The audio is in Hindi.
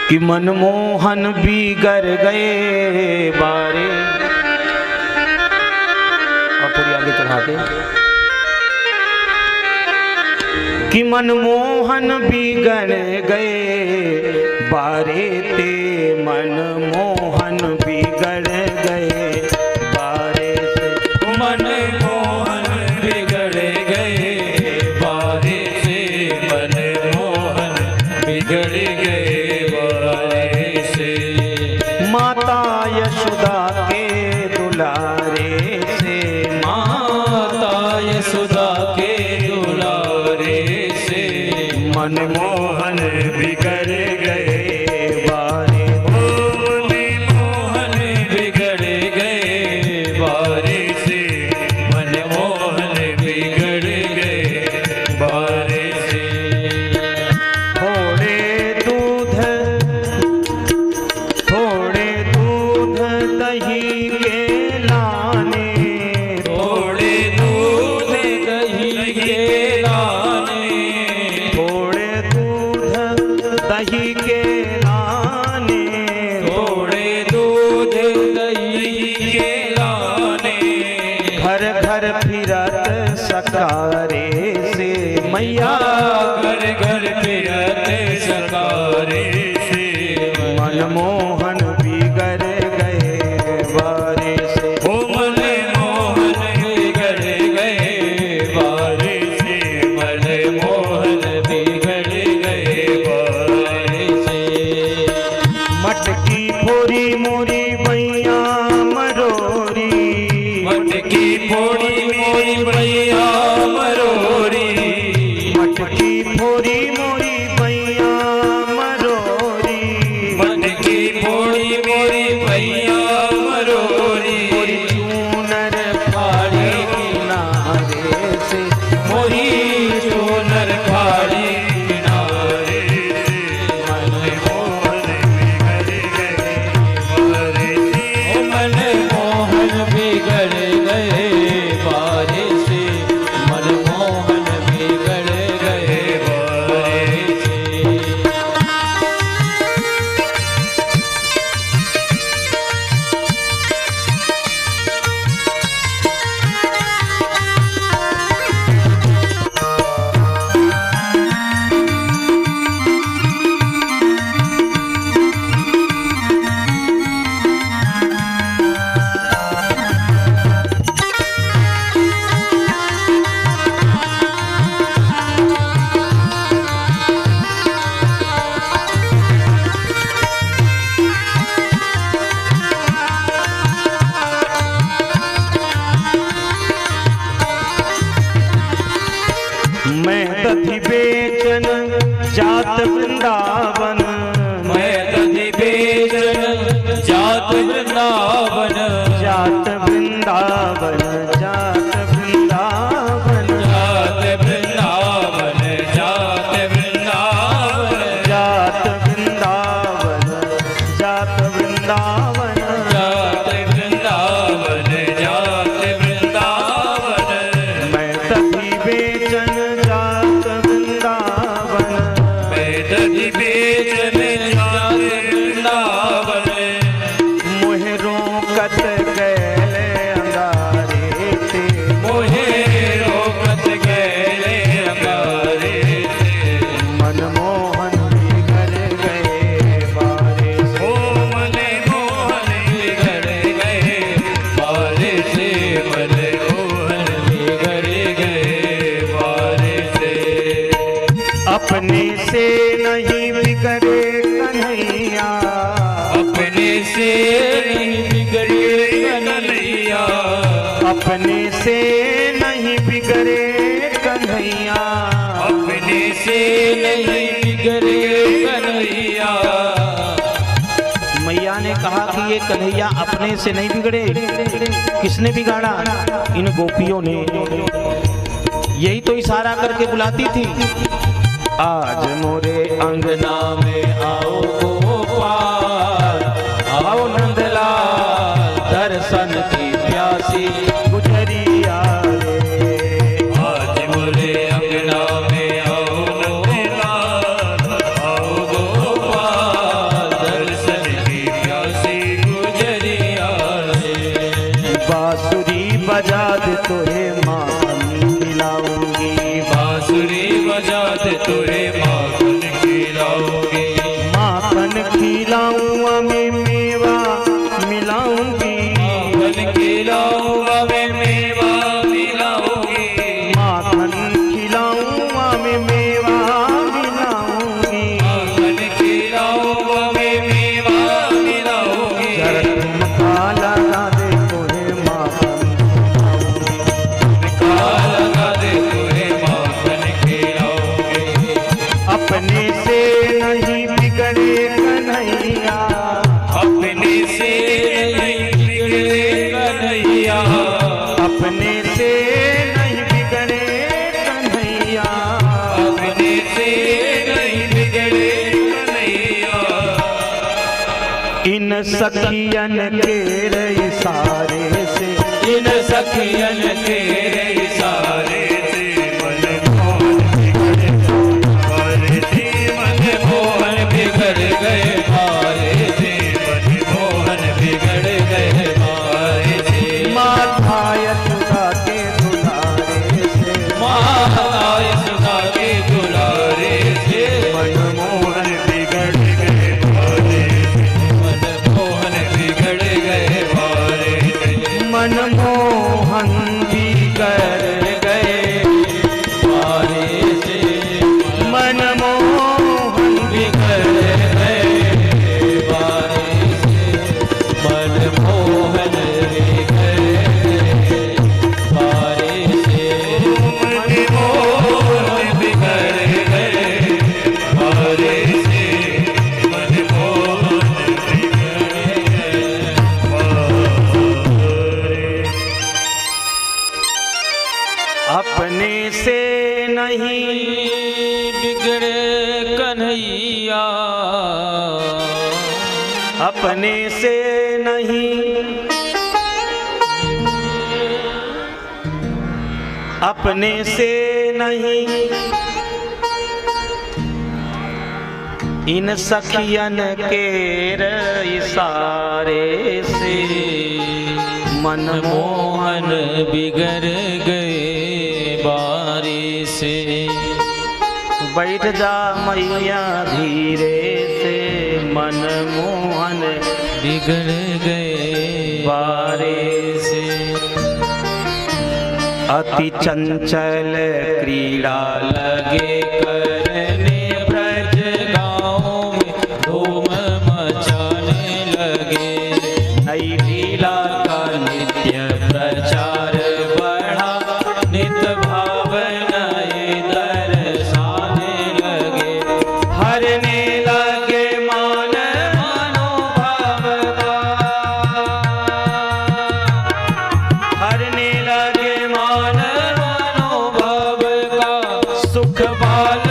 कि मनमोहन बिगड़ गए बारे। और थोड़ी आगे चढ़ा के कि मनमोहन बिगड़ गए बारे ते, मनमोहन बिगड़ गए बारे से, मनमोहन बिगड़ गए बारे से, मनमोहन बिगड़ गए बारे से। माता यशोदा के दुलारे से, माता यशोदा के दुलारे से, मनमोहन बिगड़ गए बारे। मनमोहन बिगड़ गए बारे से, मनमोहन बिगड़ गए बारे से। थोड़े दूध दही के लाने, थोड़े दूध दही के लाने, थोड़े दूध दही के लाने, थोड़े दूध दही के लाने। घर घर फिरत सकारे से, मैया घर घर फिरत सकारे से, मनमोहन बिगड़ गए बारे से। ओ मनमोहन बिगड़ गए बारे से, मनमोहन बिगड़ गए बारे से। मटकी फोड़ी मोरी बैया मरोरी, मटकी फोड़ी मोरी बैया मरोरी, मटकी फोड़ी मोरी बैया मरोरी, मटकी फोड़ी मोरी बैया मरोरी। मोरी चूनर फाड़ी किनारे से, मोरी चूनर फाड़ी किनारे से, मनमोहन बिगड़ गए बारे से। ओ मनमोहन बिगड़ गए बारे से, मनमोहन बिगड़ गए बारे से। मैं दधि बेचन जात वृंदावन, मैं दधि बेचन जात वृंदावन, जात वृंदावन, जात वृंदावन, जात वृंदावन, जात वृंदावन, जात वृंदावन, जात वृंदावन, जात वृंदावन, जात वृंदावन। मैं दधि बेचन जात वृंदावन, मैं दधि बेचन जात वृंदावन, मोहे रोकत गैले अंगारे ते, मोहे रोकत गए अंगारे से। मनमोहन बिगड़ गए बारे से। ओ मनमोहन बिगड़ गए बारे से, मनमोहन बिगड़ गए बारे से। अपने से नहीं बिगड़े कन्हैया, अपने से नहीं बिगड़े कन्हैया, अपने से नहीं बिगड़े कन्हैया, अपने से नहीं बिगड़े कन्हैया। मैया ने कहा कि ये कन्हैया अपने से नहीं बिगड़े, किसने बिगाड़ा? इन गोपियों ने। यही तो इशारा करके बुलाती थी, आज मोरे अंगना में आओ गोपाल, आओ नंदलाल, दर्शन की प्यासी गुजरिया रे। आज मोरे अंगना में आओ गोपाल, आओ गोपाल, नहीं बिगड़े कन्हैया, अपने से नहीं बिगड़े कन्हैया, अपने से नहीं बिगड़े कन्हैया, अपने से नहीं बिगड़े कन्हैया। इन सखियन के इशारे से, इन सखियन के इशारे से मन मोहन बिगड़ गए मारे थे, मन मोहन बिगड़ गए मारे थे। माथा यशोदा के दुलारे से, माता यशोदा के दुलारे से मनमोहन बिगड़ गए मारे थे, मनमोहन बिगड़ गए मारे थे। मनमोहन बिगड़ गए मारे से मनमोहन बिगड़ गए मारे से, मनमोहन बिगड़ गए मारे से, मनमोहन बिगड़ गए मारे से, मनमोहन बिगड़ गए। अपने से नहीं बिगड़े कन्हैया, अपने से नहीं, अपने से नहीं, इन सखियन के इशारे से मनमोहन मनमोहन बिगड़ गए बारी से। बैठ जा मैया धीरे से, मनमोहन बिगड़ गए बारे से। अति चंचल क्रीड़ा लगे करने ब्रज गाँव में धूम मचाने लगे, नई लीला का नित्य प्रचार बढ़ा, नित भावनाए दर्शाने लगे, हरने लगे मान मनोभाव का, हरने लगे मान मनोभाव का सुख बाल